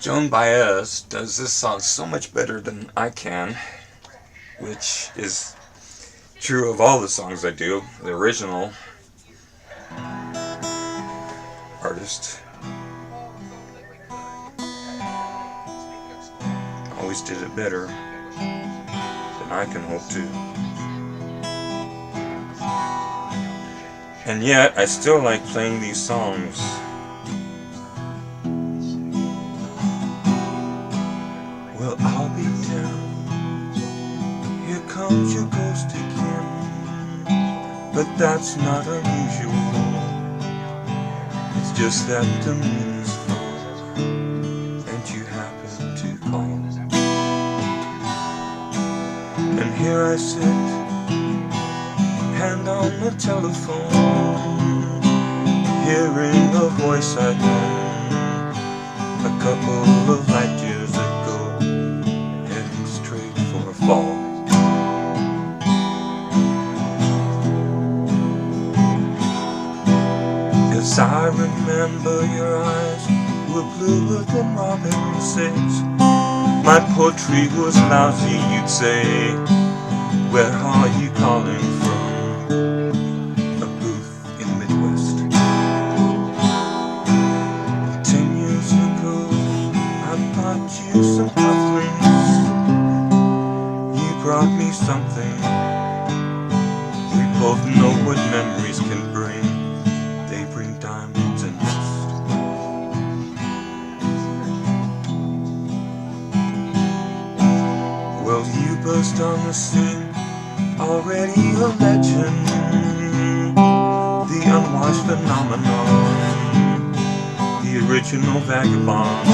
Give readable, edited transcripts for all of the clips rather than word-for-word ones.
Joan Baez does this song so much better than I can, which is true of all the songs I do. The original artist always did it better than I can hope to. And yet, I still like playing these songs. Well, I'll be down. Here comes your ghost again. But that's not unusual. It's just that the moon is full and you happen to call. And here I sit, hand on the telephone, hearing a voice I'd known a couple of light years ago, heading straight for a fall. As I remember, your eyes were bluer than robin sings. My poetry was lousy, you'd say. Where are you calling from? A booth in Midwest. 10 years ago, I bought you some cufflinks. You brought me something. We both know what memories can bring. They bring diamonds and rust. Well, you burst on the scene, already a legend, the unwashed phenomenon, the original vagabond.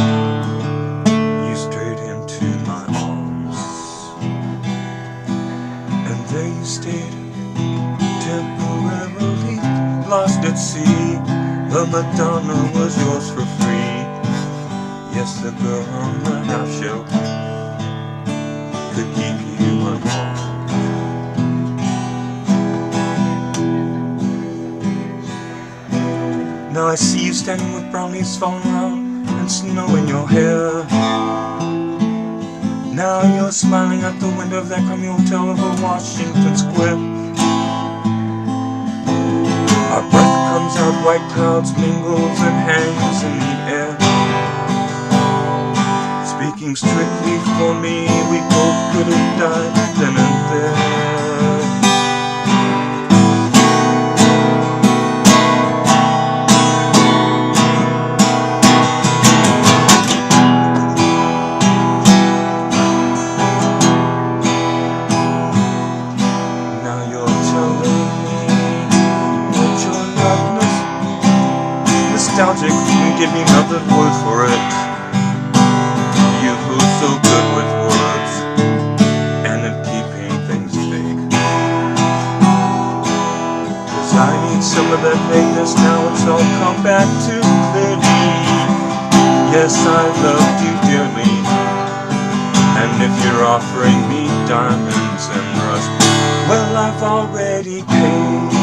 You strayed into my arms, and there you stayed, temporarily lost at sea. The Madonna was yours for free. Yes, the girl on the half shell could keep you unharmed. Now I see you standing with brown leaves falling around and snow in your hair. Now you're smiling out the window of that crummy hotel over Washington Square. Our breath comes out, white clouds mingles and hangs in the air. Speaking strictly for me, we both could have died then and there. Nostalgic, give me another word for it. You who's so good with words and at keeping things vague. 'Cause I need some of that vagueness now. It's all come back too clearly. Yes, I loved you dearly, and if you're offering me diamonds and rust, well, I've already paid.